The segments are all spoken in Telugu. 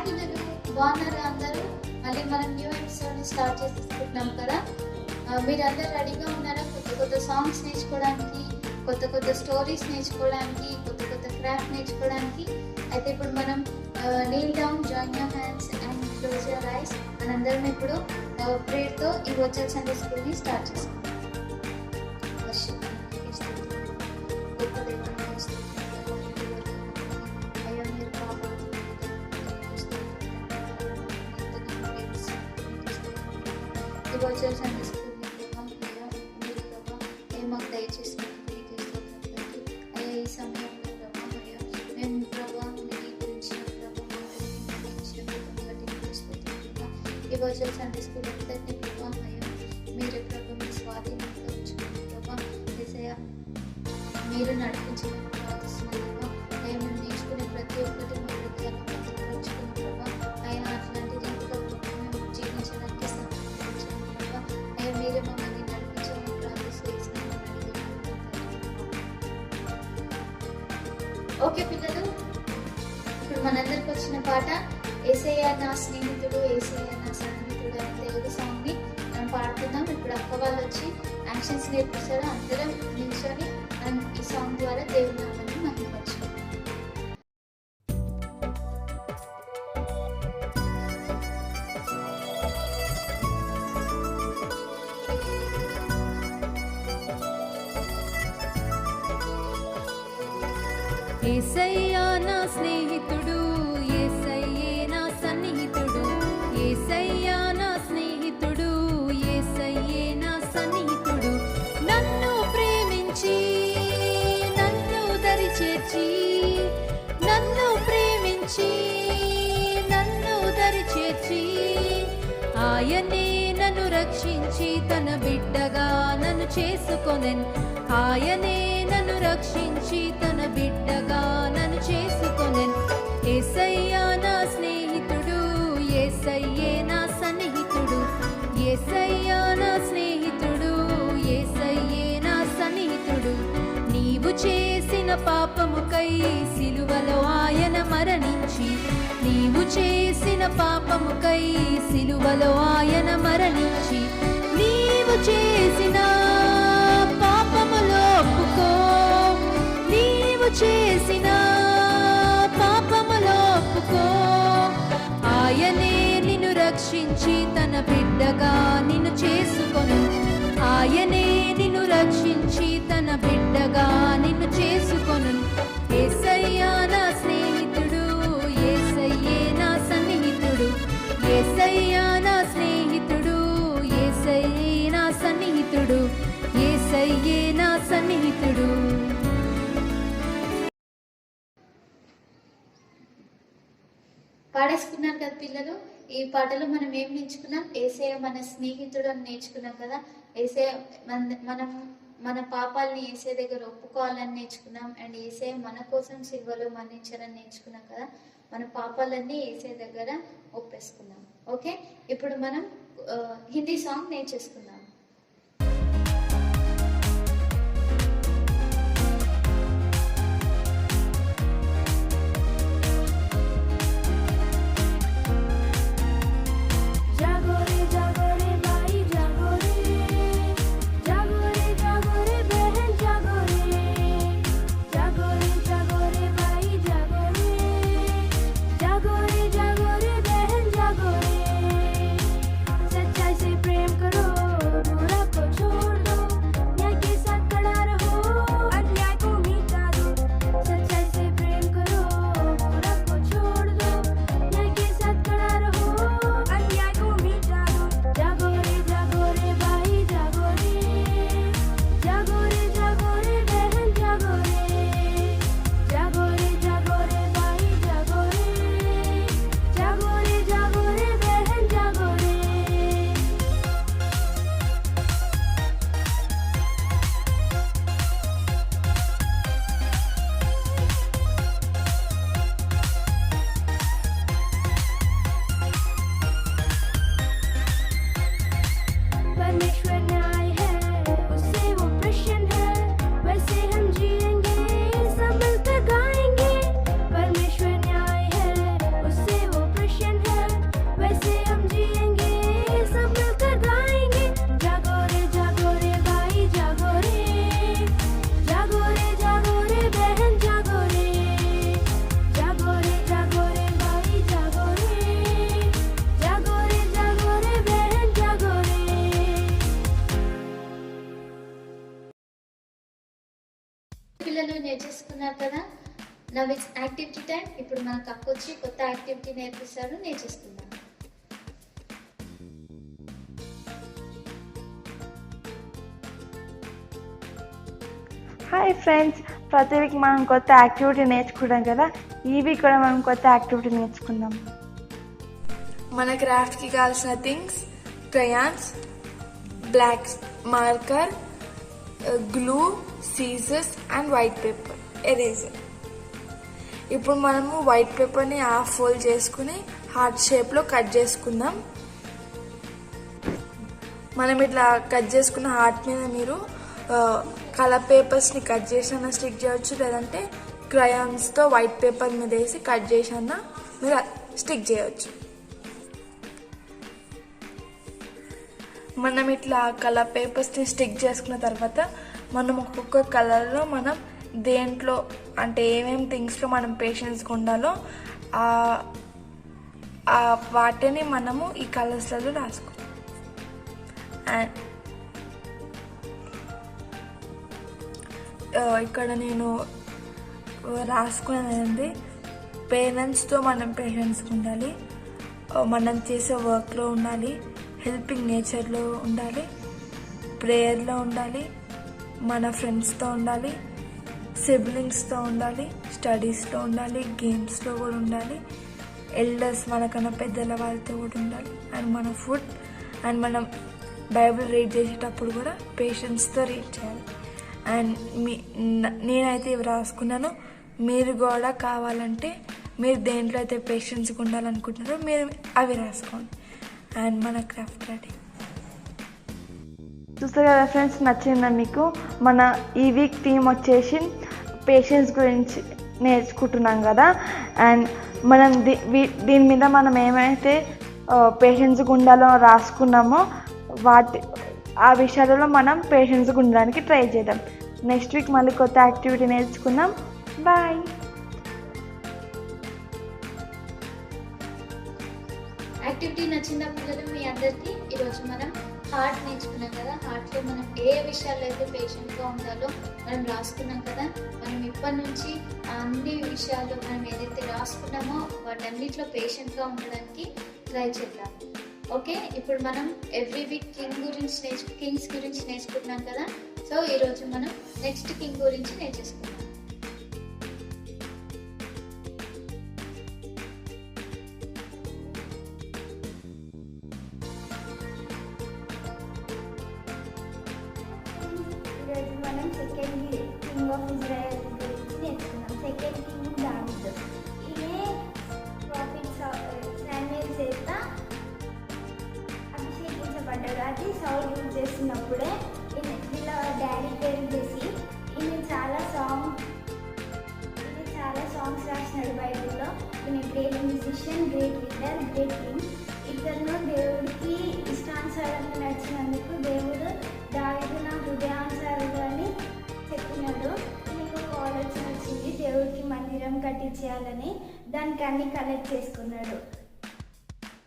పిల్లలు, బాగున్నారా అందరూ? మళ్ళీ మనం న్యూ ఎపిసోడ్ని స్టార్ట్ చేసుకుంటున్నాం కదా. మీరందరూ రెడీగా ఉన్నారా? కొత్త కొత్త సాంగ్స్ నేర్చుకోవడానికి, కొత్త కొత్త స్టోరీస్ నేర్చుకోవడానికి, కొత్త కొత్త క్రాఫ్ట్ నేర్చుకోవడానికి. అయితే ఇప్పుడు మనం Neel down, join your hands and close your eyes మనందరం ఇప్పుడు ప్రేయర్తో ఈ వర్చువల్ సండే స్కూల్ని స్టార్ట్ చేసుకుంటాం. వర్చువల్ సండే స్కూల్ మీరు ప్రభా మాకు దయచేసి అయ్యా ఈ సమయంలో ప్రభా అయ్యా మేము ప్రభా మీ గురించి ఈ వర్చువల్ సండే స్కూల్ అందరినీ ప్రభా అయ్యా మీరే ప్రభా మీ స్వాధీనంలో ఉంచుకుని ప్రభా ఏసయ్యా మీరు నడిపించమని ప్రార్థిస్తున్నాం ప్రభా. అయ్యా మేము నేర్చుకునే ప్రతి ఒక్కటి మా హృదయాన్ని భద్రపరుచుకుని ప్రభా అయ్యా అట్లాంటి రీతిలో మేము జీవించడానికి మీరే మమ్మల్ని నడిపించమని ప్రార్థిస్తున్నాను. ఓకే పిల్లలు, ఇప్పుడు మనందరికి వచ్చిన పాట యేసయ్య నా స్నేహితుడు, యేసయ్య నా సన్నిహితుడు అనే తెలుగు సాంగ్ని మనం పాడుతున్నాం. ఇప్పుడు అక్క వాళ్ళు వచ్చి యాక్షన్స్ నేర్పిస్తారు. అందరం నిల్చొని మనం ఈ సాంగ్ ద్వారా దేవుని నామాన్ని మహిమపరచుకుంటాం. యేసయ్యా నా స్నేహితుడు, యేసయ్యే నా సన్నిహితుడు, యేసయ్యా నా స్నేహితుడు, యేసయ్యే నా సన్నిహితుడు. నన్ను ప్రేమించి నన్ను దరి చేర్చి, నన్ను ప్రేమించి నన్ను దరి చేర్చి, ఆయనే నన్ను రక్షించి తన బిడ్డగా నన్ను చేసుకొనెన్. ఆయనే నన్ను రక్షించి తన బిడ్డగా నన్ను చేసుకొనెన్. యేసయ్యా నా స్నేహితుడు, యేసయ్యే నా సన్నిహితుడు, యేసయ్యా నా స్నేహితుడు, యేసయ్యే నా సన్నిహితుడు. నీవు చేసిన పాపముకై సిలువలో ఆయన మరణించి, నీవు చేసిన పాపముకై సిలువలో ఆయన మరణించి, నీవు చేసిన పాపములో ఒప్పుకో, నీవు చేసిన పాపములో ఒప్పుకో. ఆయనే నిన్ను రక్షించి తన బిడ్డగా నిన్ను చేసుకొను. ఆయనే నిన్ను రక్షించి తన బిడ్డగా నిన్ను చేసుకొను. యేసయ్యా నా స్నేహితుడు, యేసయ్యే నా సన్నిహితుడు, యేసయ్యా నా స్నేహితుడు, యేసయ్యే నా సన్నిహితుడు, యేసయ్యే నా సన్నిహితుడు. పాడేసుకున్నారు కదా పిల్లలు. ఈ పాటలో మనం ఏం నేర్చుకున్నాం? యేసయ్య మన స్నేహితుడు అని నేర్చుకున్నాం కదా. యేసయ్య మనం మన పాపాలని యేసయ్య దగ్గర ఒప్పుకోవాలని నేర్చుకున్నాం. అండ్ యేసయ్య మన కోసం సిలువలో మరణించారని నేర్చుకున్నాం కదా. మన పాపాలన్నీ యేసయ్య దగ్గర ఒప్పేసుకున్నాం. ఓకే, ఇప్పుడు మనం హిందీ సాంగ్ నేర్చేసుకుందాం. सच्चाई से प्रेम करो, పిల్లలు నేర్చేసుకున్నారు కదా. Now it's activity time. ఇప్పుడు మనకు అక్కొచ్చి కొత్త యాక్టివిటీ నేర్పిస్తారు, నేర్చేసుకుందాం. హాయ్ ఫ్రెండ్స్, ప్రతి వీక్ మనం కొత్త యాక్టివిటీ నేర్చుకుంటాం కదా. ఈ వీక్ కూడా మనం కొత్త యాక్టివిటీ నేర్చుకుందాం. మన క్రాఫ్ట్కి కావాల్సిన things: crayons, black marker, glue, scissors and white paper, eraser. ఇప్పుడు మనము వైట్ పేపర్ని హాఫ్ ఫోల్డ్ చేసుకుని హార్ట్ షేప్లో కట్ చేసుకుందాం. మనం ఇట్లా కట్ చేసుకున్న హార్ట్ మీద మీరు కలర్ పేపర్స్ని కట్ చేసిన స్టిక్ చేయవచ్చు, లేదంటే క్రయాన్స్తో వైట్ పేపర్ మీద వేసి కట్ చేసిన మీరు స్టిక్ చేయవచ్చు. మనం ఇట్లా కలర్ పేపర్స్ని స్టిక్ చేసుకున్న తర్వాత మనం ఒక్కొక్క కలర్లో మనం దేంట్లో అంటే ఏమేమి థింగ్స్లో మనం పేషెన్స్గా ఉండాలో వాటిని మనము ఈ కలర్స్లలో రాసుకుంటాం. అండ్ ఇక్కడ నేను రాసుకునేది పేరెంట్స్తో మనం పేషెన్స్గా ఉండాలి, మనం చేసే వర్క్లో ఉండాలి, హెల్పింగ్ నేచర్లో ఉండాలి, ప్రేయర్లో ఉండాలి, మన ఫ్రెండ్స్తో ఉండాలి, సిబ్లింగ్స్తో ఉండాలి, స్టడీస్లో ఉండాలి, గేమ్స్లో కూడా ఉండాలి, ఎల్డర్స్ మనకన్నా పెద్దల వాళ్ళతో కూడా ఉండాలి, అండ్ మన ఫుడ్ అండ్ మనం బైబిల్ రీడ్ చేసేటప్పుడు కూడా పేషెన్స్తో రీడ్ చేయాలి. అండ్ నేనైతే ఇవి రాసుకున్నాను. మీరు కూడా కావాలంటే మీరు దేంట్లో అయితే పేషెన్స్గా ఉండాలనుకుంటున్నారో మీరు అవి రాసుకోండి. అండ్ మన క్రాఫ్ట్ రెడీ. చూస్తారు కదా ఫ్రెండ్స్, నచ్చిందా మీకు? మన ఈ వీక్ థీమ్ వచ్చేసి పేషెన్స్ గురించి నేర్చుకుంటున్నాం కదా. అండ్ మనం దీని మీద మనం ఏమైతే పేషెన్స్గా ఉండాలో రాసుకున్నామో ఆ విషయాలలో మనం పేషెన్స్గా ఉండడానికి ట్రై చేద్దాం. నెక్స్ట్ వీక్ మళ్ళీ కొత్త యాక్టివిటీ నేర్చుకుందాం. బాయ్. యాక్టివిటీ నచ్చిన పిల్లలు మీ అందరికీ ఈరోజు మనం హార్ట్ నేర్చుకున్నాం కదా. హార్ట్లో మనం ఏ విషయాల్లో అయితే పేషెంట్గా ఉండాలో మనం రాసుకున్నాం కదా. మనం ఇప్పటి నుంచి అన్ని విషయాలు మనం ఏదైతే రాసుకున్నామో వాటన్నిటిలో పేషెంట్గా ఉండడానికి ట్రై చేద్దాం. ఓకే, ఇప్పుడు మనం ఎవ్రీ వీక్ కింగ్స్ గురించి నేర్చుకుంటున్నాం కదా. సో ఈరోజు మనం నెక్స్ట్ కింగ్ గురించి నేర్చేసుకుందాం. ఈరోజు మనం సెకండ్ కింగ్ ఆఫ్ ఇజ్రాయెల్ గురించి నేర్చుకున్నాం. సెకండ్ కింగ్ దావీదు. ఈయన ప్రాఫిట్ శామ్యూయల్ చేత అభిషేకించబడ్డాడు. అది సౌల్ యూజ్ చేస్తున్నప్పుడే వీళ్ళ డాడీ పేరు చేసి ఈయన చాలా సాంగ్స్ రాసినాడు బైబిల్లో. ఈయన great musician, great leader, great king. ఇతను దేవుడికి ఇష్టానుసారంగా నడిచినందుకు దేవుడు దావీదు నా హృదయానుసారంగా అని చెప్పినాడు. నీకు ఒక ఆలోచన వచ్చింది, దేవుడికి మందిరం కట్టించేయాలని. దానికి అన్ని కలెక్ట్ చేసుకున్నాడు.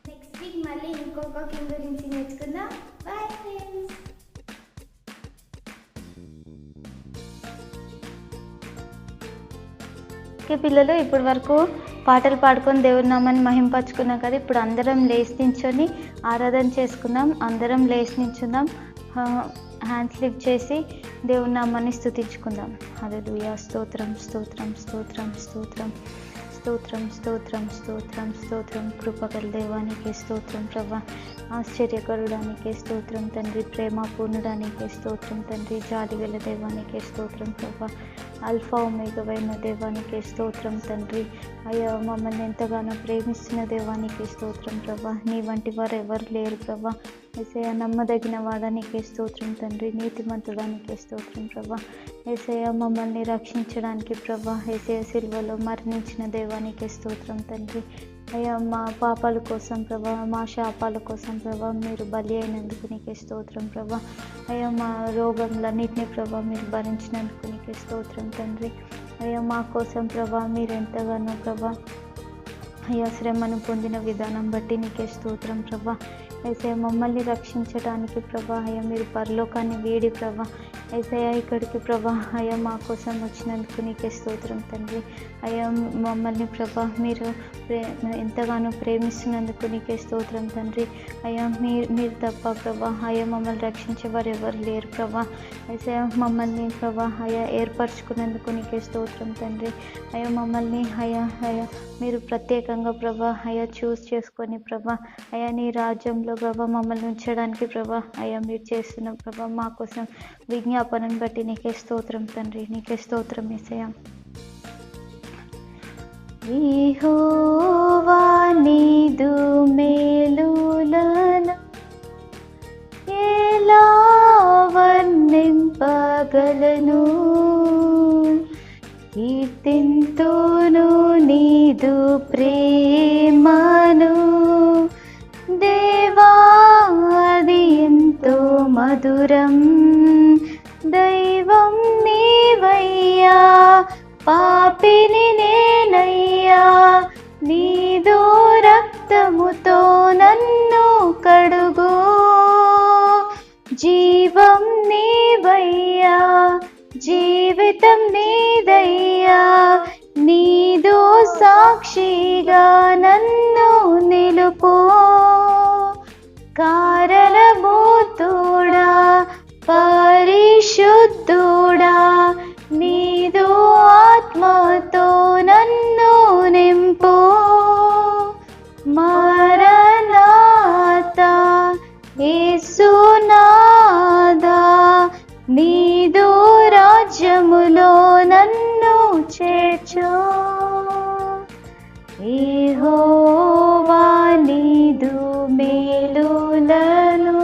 నెక్స్ట్ వీక్ మళ్ళీ ఇంకొక కింగ్ గురించి నేర్చుకుందాం. Bye friends. ఓకే పిల్లలు, ఇప్పటి వరకు పాటలు పాడుకొని దేవుడి నామాన్ని మహింపరచుకున్నాం కదా. ఇప్పుడు అందరం లేచి నించొని ఆరాధన చేసుకుందాం. అందరం లేచి నించుందాం, హ్యాండ్స్ లిఫ్ట్ చేసి దేవుడి నామాన్ని స్తుతించుకుందాం. హల్లెలూయా. స్తోత్రం స్తోత్రం స్తోత్రం స్తోత్రం స్తోత్రం స్తోత్రం స్తోత్రం స్తోత్రం. కృపగల దేవానికి స్తోత్రం ప్రభా. ఆశ్చర్యకరుడానికి స్తోత్రం తండ్రి. ప్రేమ పూర్ణుడానికి స్తోత్రం తండ్రి. జాలిగల దేవానికి స్తోత్రం ప్రభా. అల్ఫా ఒమేగవైన దేవానికి స్తోత్రం తండ్రి. అయ్యా, మమ్మల్ని ఎంతగానో ప్రేమిస్తున్న దేవానికి స్తోత్రం ప్రభా. నీ వంటి వారు ఎవరు లేరు ప్రభా. యేసయ్య, నమ్మదగిన వాడానికి స్తోత్రం తండ్రి. నీతిమంతుడానికి స్తోత్రం ప్రభా. యేసయ్య, మమ్మల్ని రక్షించడానికి ప్రభా యేసయ్య సిలువలో మరణించిన దేవానికి స్తోత్రం తండ్రి. అయ్యా, మా పాపాల కోసం ప్రభా, మా శాపాల కోసం ప్రభా మీరు బలి అయినందుకు నీకే స్తోత్రం ప్రభా. అయ్యా, మా రోగములన్నింటినీ ప్రభా మీరు భరించినందుకు నీకే స్తోత్రం తండ్రి. అయ్యా, మా కోసం ప్రభా మీరు ఎంతగానో ప్రభా అయ్యా శ్రమను పొందిన విధానం బట్టి నీకే స్తోత్రం ప్రభా. ఏసయ్య మమ్మల్ని రక్షించడానికి ప్రభా అయ్యా మీరు పరలోకాన్ని వీడి ప్రభా ఏసయ్య ఇక్కడికి ప్రభా అయ్యా మా కోసం వచ్చినందుకు నీకే స్తోత్రం తండ్రి. అయ్యా మమ్మల్ని ప్రభా మీరు ఎంతగానో ప్రేమిస్తున్నందుకు నీకే స్తోత్రం తండ్రి. అయ్యా మీరు తప్ప ప్రభా అయ్యా మమ్మల్ని రక్షించేవారు ఎవరు లేరు ప్రభా. అయితే మమ్మల్ని ప్రభా అయ్యా ఏర్పరచుకున్నందుకు నీకే స్తోత్రం తండ్రి. అయ్యా మమ్మల్ని అయ్యా మీరు ప్రత్యేకంగా ప్రభా అయ్యా చూస్ చేసుకొని ప్రభా అయ్యా నీ రాజ్యంలో ప్రభా మమ్మల్ని ఉంచడానికి ప్రభా అయ్యా మీరు చేస్తున్న ప్రభా మా కోసం విజ్ఞాపనను బట్టి నీకే స్తోత్రం తండ్రి. నీకే స్తోత్రం యేసయ్యా. యెహోవా నీదు మేలులను ఎలా వర్ణింపగలను, కీర్తింతును నీదు ప్రేమను దేవా అది ఎంతో మధురం. దైవం నీవయ్యా పాపిని నేనయ్యా, నీదో రక్తముతో నన్ను కడుగు. జీవం నీవయ్యా జీవితం నీదయ్యా, నీదో సాక్షిగా నన్ను నిలుపు. కారణభూతుడా పరిశుద్ధుడా నీదో ఆత్మతో నన్ను నింపు. మరణాతా యేసునాదా నీదో రాజ్యములో నన్ను చేర్చు. యెహోవా నీదు మేలులను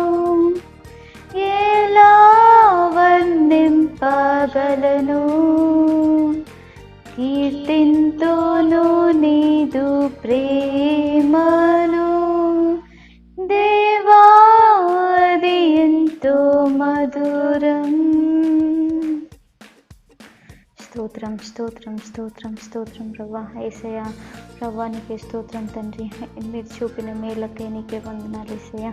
ఎలా వర్ణింపగలను, కీర్తింతును నీదు ప్రేమను దేవా అది ఎంతో మధురం. స్తోత్రం స్తోత్రం స్తోత్రం స్తోత్రం ప్రభా యేసయ్య. ప్రభా నీకే స్తోత్రం తండ్రి. మీరు చూపిన మేలకే నీకే వందనాలు యేసయ్య.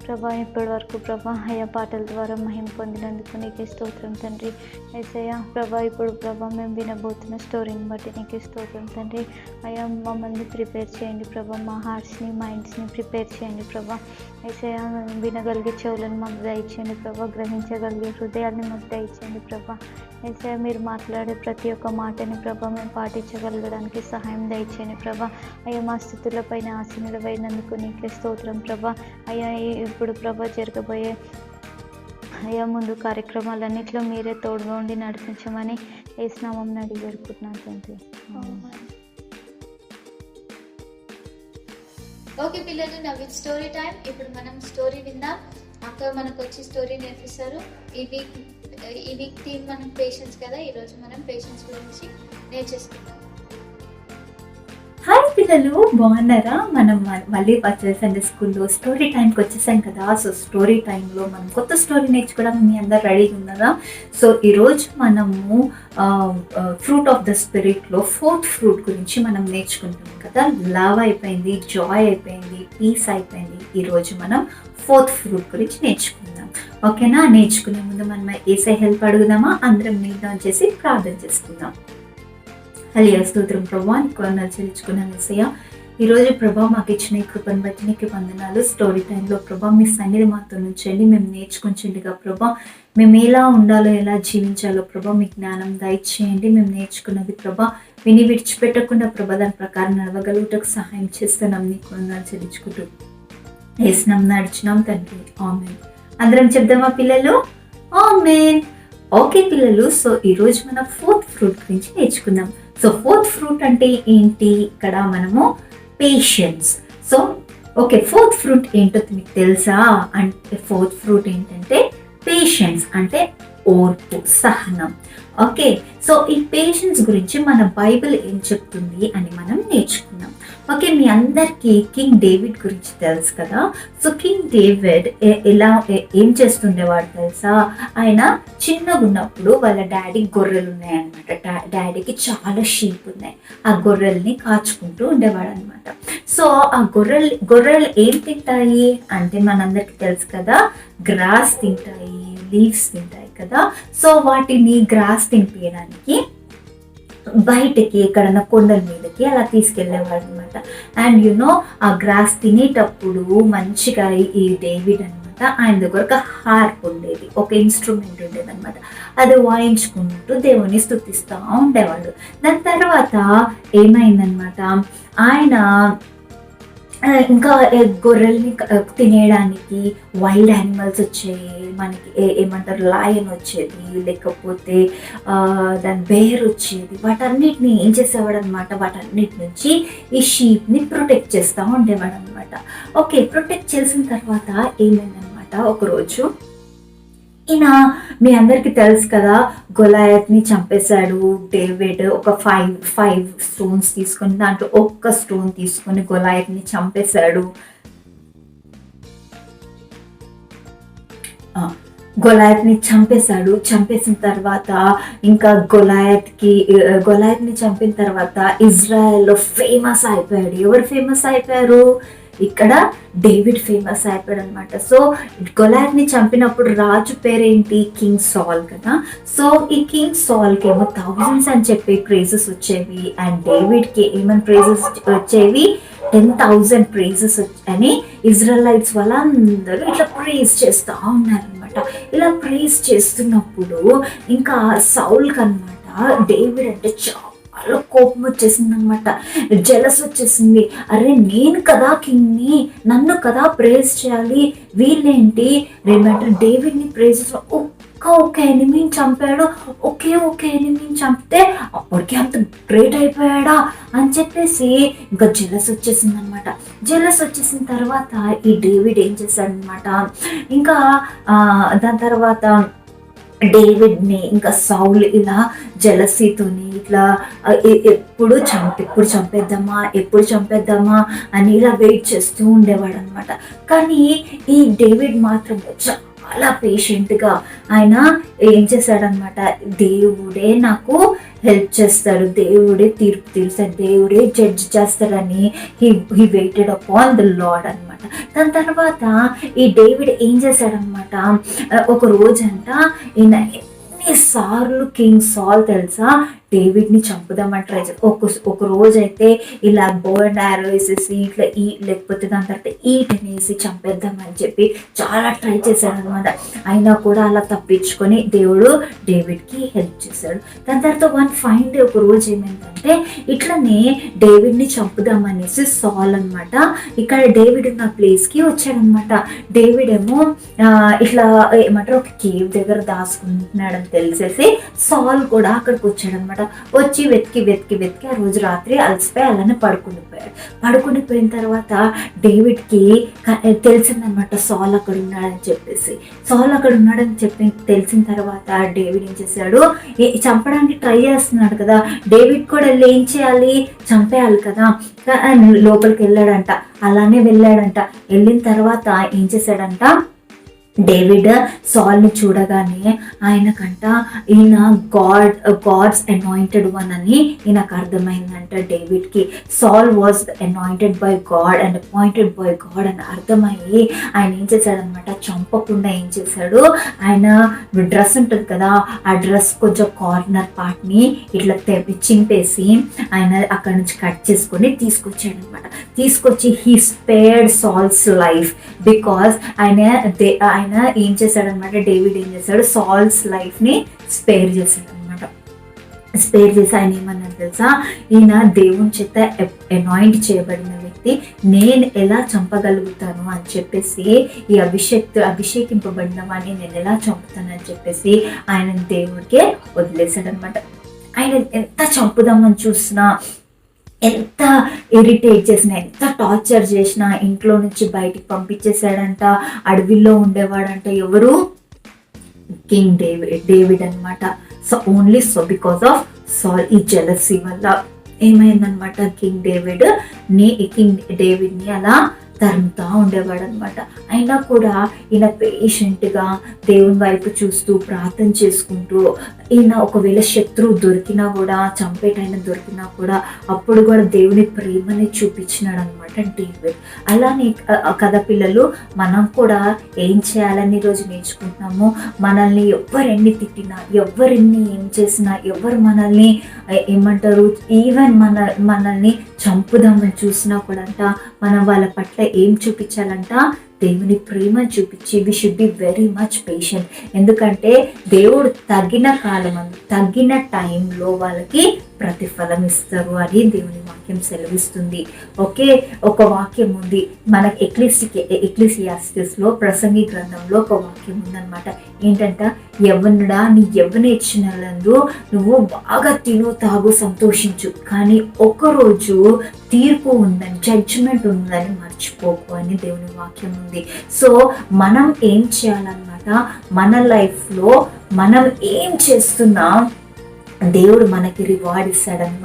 ప్రభా ఇప్పటి వరకు ప్రభా అయ్యా పాటల ద్వారా మహిమ పొందినందుకు నీకే స్తోత్రం తండ్రి. యేసయ్య ప్రభా ఇప్పుడు ప్రభా మేము వినబోతున్న స్టోరీని బట్టి నీకే స్తోత్రం తండ్రి. అయ్యా మమ్మల్ని ప్రిపేర్ చేయండి ప్రభా, మా హార్ట్స్ని మైండ్స్ని ప్రిపేర్ చేయండి ప్రభా. యేసయ్య వినగలిగే చెవులను మాకు దయచేయండి ప్రభా, గ్రహించగలిగే హృదయాన్ని మాకు దయచేయండి ప్రభా. యేసయ్య మీరు మాట్లాడే ప్రతి ఒక్క మాటని ప్రభా మేము పాటించగలగడానికి సహాయం దయచేయండి ప్రభా. అయ్యా మా స్థితులపైన ఆసీనులపైనందుకు నీకే స్తోత్రం ప్రభా. అయ్యా ఇప్పుడు ప్రభా జరగబోయే అయ్యా ముందు కార్యక్రమాలన్నింటిలో మీరే తోడుగా ఉండి నడిపించమని యేసు నామమున అడిగి వేడుకుంటున్నాను తండ్రి. ఓకే పిల్లలు, నా విత్ స్టోరీ టైం. ఇప్పుడు మనం స్టోరీ విందాం. అక్క మనకు వచ్చి స్టోరీ నేర్పిస్తారు. ఈ వీక్ థీమ్ మనం పేషెన్స్ కదా, ఈరోజు మనం పేషెన్స్ గురించి నేర్చేసుకుందాం. హాయ్ పిల్లలు, బాగున్నారా? మనం మళ్ళీ సండే స్కూల్లో స్టోరీ టైంకి వచ్చేసాం కదా. సో స్టోరీ టైంలో మనం కొత్త స్టోరీ నేర్చుకోవడానికి మీ అందరు రెడీగా ఉన్నారా? సో ఈరోజు మనము ఫ్రూట్ ఆఫ్ ద స్పిరిట్లో 4th ఫ్రూట్ గురించి మనం నేర్చుకుంటాం కదా. లవ్ అయిపోయింది, జాయ్ అయిపోయింది, పీస్ అయిపోయింది. ఈరోజు మనం 4th ఫ్రూట్ గురించి నేర్చుకుందాం. ఓకేనా? నేర్చుకునే ముందు మనం యేసయ్య హెల్ప్ అడుగుదామా? అందరం నీళ్ళం చేసి ప్రార్థన చేసుకుందాం. హల్లెలూయా. స్తోత్రం ప్రభా, నీకు వందనాలు చెల్లించుకున్నాను యేసయ్య. ఈరోజు ప్రభా మాకు ఇచ్చిన ఈ కృపను బట్టి నీకు వందనాలు. స్టోరీ టైంలో ప్రభా మీ సన్నిధి మాతో నుంచండి, మేము నేర్చుకుంటుండగా ప్రభా మేము ఎలా ఉండాలో ఎలా జీవించాలో ప్రభా మీ జ్ఞానం దయచేయండి. మేము నేర్చుకున్నది ప్రభా విని విడిచిపెట్టకుండా ప్రభా దాని ప్రకారం నడవగలుగుటకు సహాయం చేస్తున్నాం. నీకు వందనాలు చెల్లించుకుంటూ యేసునామ నడిచినాం తండ్రి, ఆమేన్. అందరం చెప్దామా పిల్లలు? ఆమేన్. ఓకే పిల్లలు, సో ఈరోజు మనం 4th ఫ్రూట్ గురించి నేర్చుకుందాం. సో 4th ఫ్రూట్ అంటే ఏంటి? ఇక్కడ మనము patience. So okay, 4th fruit ఏంటో మీకు తెలుసా? అంటే 4th ఫ్రూట్ ఏంటంటే పేషెన్స్, అంటే ఓర్పు, సహనం. ఓకే, సో ఈ పేషెన్స్ గురించి మన బైబిల్ ఏం చెప్తుంది అని మనం నేర్చుకుందాం. ఓకే, మీ అందరికీ కింగ్ డేవిడ్ గురించి తెలుసు కదా. సో కింగ్ డేవిడ్ ఏం చేస్తుండేవాడు తెలుసా? ఆయన చిన్నగా ఉన్నప్పుడు వాళ్ళ డాడీ గొర్రెలు ఉన్నాయన్నమాట. డాడీకి చాలా షీప్ ఉన్నాయి. ఆ గొర్రెల్ని కాచుకుంటూ ఉండేవాడు అనమాట. సో ఆ గొర్రెలు ఏం తింటాయి అంటే మనందరికీ తెలుసు కదా, గ్రాస్ తింటాయి, లీవ్స్ తింటాయి కదా. సో వాటిని గ్రాస్ తినిపించడానికి బయటకి ఎక్కడన్నా కొండల మీదకి అలా తీసుకెళ్ళేవాడు అనమాట. అండ్ ఆ గ్రాస్ తినేటప్పుడు మంచిగా ఈ డేవిడ్ అనమాట, ఆయన దగ్గర ఒక హార్ప్ ఉండేది, ఒక ఇన్స్ట్రుమెంట్ ఉండేది అనమాట. అది వాయించుకుంటూ దేవుని స్తుతిస్తూ ఉండేవాడు. దాని తర్వాత ఏమైందనమాట, ఆయన ఇంకా గొర్రెల్ని తినేయడానికి వైల్డ్ యానిమల్స్ వచ్చాయి. మనకి ఏమంటారు, లాయన్ వచ్చేది, లేకపోతే దాని బేర్ వచ్చేది. వాటన్నిటిని ఏం చేసేవాడు అనమాట, వాటన్నిటి నుంచి ఈ షీప్ని ప్రొటెక్ట్ చేస్తూ ఉండేవాడు అనమాట. ఓకే, ప్రొటెక్ట్ చేసిన తర్వాత ఏమైందనమాట, ఒకరోజు ఈయన మీ అందరికీ తెలుసు కదా, గొలాయత్ని చంపేశాడు డేవిడ్. ఒక ఫైవ్ స్టోన్స్ తీసుకొని దాంట్లో ఒక్క స్టోన్ తీసుకొని గొలాయత్ని చంపేశాడు. చంపేసిన తర్వాత ఇంకా గొలాయత్ని చంపిన తర్వాత ఇజ్రాయెల్లో ఫేమస్ అయిపోయాడు. ఎవరు ఫేమస్ అయిపోయారు? ఇక్కడ డేవిడ్ ఫేమస్ అయిపోయాడు అనమాట. సో గొలాయత్ని చంపినప్పుడు రాజు పేరేంటి, కింగ్ సాల్ కదా. సో ఈ కింగ్ సాల్కి ఏమో 1000s అని చెప్పి ప్రైజెస్ వచ్చేవి, అండ్ డేవిడ్కి ఏమని ప్రైజెస్ వచ్చేవి, 10,000 ప్రైజెస్ అని ఇజ్రాయెలైట్స్ వాళ్ళందరూ ఇట్లా ప్రైజ్ చేస్తూ ఉన్నారనమాట. ఇలా ప్రైజ్ చేస్తున్నప్పుడు ఇంకా సౌల్కి అనమాట డేవిడ్ అంటే చాలా కోపం వచ్చేసింది అనమాట, జెలస్ వచ్చేసింది. అరే నేను కదా కింగ్ని, నన్ను కదా ప్రేజ్ చేయాలి, వీళ్ళేంటి ఏమంటారు డేవిడ్ని ప్రేజ్ ఒక్క ఎనిమిని చంపాడు, ఒకే ఎనిమిని చంపితే అప్పటికే అంత గ్రేట్ అయిపోయాడా అని చెప్పేసి ఇంకా జెలస్ వచ్చేసింది అనమాట. జెలస్ వచ్చేసిన తర్వాత ఈ డేవిడ్ ఏం చేశాడనమాట, ఇంకా దాని తర్వాత డేవిడ్ని ఇంకా సౌల్ ఇలా జలసీతోని ఇట్లా ఎప్పుడు చంపేద్దామా అని ఇలా వెయిట్ చేస్తూ ఉండేవాడు అనమాట. కానీ ఈ డేవిడ్ మాత్రం చాలా పేషెంట్గా ఆయన ఏం చేశాడనమాట, దేవుడే నాకు హెల్ప్ చేస్తాడు, దేవుడే తీర్పు తీరుస్తాడు, దేవుడే జడ్జ్ చేస్తాడని he weighted upon the lord అనమాట. దాని తర్వాత ఈ డేవిడ్ ఏం చేశాడనమాట, ఒక రోజంట ఈయన ఎన్నిసార్లు కింగ్ సాల్ తెలుసా డేవిడ్ని చంపుదామని ట్రై చేసి ఒక రోజు అయితే ఇలా బో అండ్ యారో వేసేసి ఇట్లా లేకపోతే దాని తర్వాత ఈటనేసి చంపేద్దామని చెప్పి చాలా ట్రై చేశాడు అనమాట. అయినా కూడా అలా తప్పించుకొని దేవుడు డేవిడ్కి హెల్ప్ చేశాడు. దాని తర్వాత ఫైన్ డే ఒక రోజు ఏమైందంటే ఇట్లనే డేవిడ్ని చంపుదామనేసి సాల్ అనమాట ఇక్కడ డేవిడ్ ఉన్న ప్లేస్కి వచ్చాడనమాట. డేవిడ్ ఏమో ఇట్లా ఏమంటారు ఒక కేవ్ దగ్గర దాచుకుంటున్నాడని తెలిసేసి సాల్ కూడా అక్కడికి వచ్చాడనమాట. వచ్చి వెతికి ఆ రోజు రాత్రి అలసిపోయి అలానే పడుకునిపోయిన తర్వాత డేవిడ్కి తెలిసిందనమాట సాల్ అక్కడ ఉన్నాడని చెప్పి తెలిసిన తర్వాత డేవిడ్ ఏం చేశాడు, చంపడానికి ట్రై చేస్తున్నాడు కదా, డేవిడ్ కూడా వెళ్ళి ఏం చేయాలి, చంపేయాలి కదా, లోపలికి వెళ్ళాడంట. అలానే వెళ్ళాడంట. వెళ్ళిన తర్వాత ఏం చేశాడంట, డేవిడ్ సాల్ని చూడగానే ఆయనకంట ఈయన గాడ్స్ అనాయింటెడ్ వన్ అని ఈయనకు అర్థమైందంట డేవిడ్కి. Saul was anointed by God and appointed by God అని అర్థమయ్యి ఆయన ఏం చేశాడనమాట, చంపకుండా ఏం చేశాడు, ఆయన డ్రెస్ ఉంటుంది కదా ఆ డ్రెస్ కొంచెం కార్నర్ పార్ట్ని ఇట్లా చింపేసి ఆయన అక్కడ నుంచి కట్ చేసుకొని తీసుకొచ్చి he spared Saul's life because ఆయన ఏం చేశాడనమాట, డేవిడ్ ఏం చేశాడు, సాల్స్ లైఫ్ని స్పేర్ చేశాడనమాట. స్పేర్ చేసి ఆయన ఏమన్నారు తెలుసా, ఈయన దేవుని చేత అనాయింట్ చేయబడిన వ్యక్తి, నేను ఎలా చంపగలుగుతాను అని చెప్పేసి ఈ అభిషేకింపబడిన వాడిని నేను ఎలా చంపుతానని చెప్పేసి ఆయన దేవుడికే వదిలేశాడనమాట. ఆయన ఎంత చంపుదామని చూసినా, ఎంత ఇరిటేట్ చేసినా, ఎంత టార్చర్ చేసినా ఇంట్లో నుంచి బయటికి పంపించేశాడంట. అడవిలో ఉండేవాడంట. ఎవరు, కింగ్ డేవిడ్ అనమాట. సో ఓన్లీ బికాస్ ఆఫ్ సాల్, ఈ జెలసీ వల్ల ఏమైందనమాట, కింగ్ డేవిడ్ని అలా తరుముతా ఉండేవాడు అనమాట. అయినా కూడా ఈయన పేషెంట్గా దేవుని వైపు చూస్తూ ప్రార్థన చేసుకుంటూ, ఈయన ఒకవేళ శత్రువు దొరికినా కూడా, చంపేటైనా దొరికినా కూడా అప్పుడు కూడా దేవుని ప్రేమని చూపించినాడు అనమాట డేవిడ్. అలానే కథ పిల్లలు, మనం కూడా ఏం చేయాలని ఈరోజు నేర్చుకుంటున్నాము. మనల్ని ఎవరెన్ని తిట్టినా, ఎవరెన్ని ఏం చేసినా, ఎవరు మనల్ని ఏమంటారు, ఈవెన్ మనల్ని చంపుదామని చూసినా కూడా మనం వాళ్ళ పట్ల ఏం చూపించాలంట, దేవుని ప్రేమ చూపించి we should be very much patient. ఎందుకంటే దేవుడు తగిన కాలం, తగిన టైంలో వాళ్ళకి ప్రతిఫలం ఇస్తారు అని దేవుని వాక్యం సెలవిస్తుంది. ఓకే, ఒక వాక్యం ఉంది మనకి ఎక్లీసియాస్టిస్లో, ప్రసంగి గ్రంథంలో ఒక వాక్యం ఉందన్నమాట. ఏంటంట, యవ్వనుడా నీ యవ్వన ఇచ్చినందు నువ్వు బాగా తిను తాగు సంతోషించు, కానీ ఒకరోజు తీర్పు ఉందని, జడ్జిమెంట్ ఉందని మర్చిపోకు అని దేవుని వాక్యం ఉంది. సో మనం ఏం చేయాలన్నమాట, మన లైఫ్లో మనం ఏం చేస్తున్నా దేవుడు మనకి రివార్డ్ ఇస్తాడని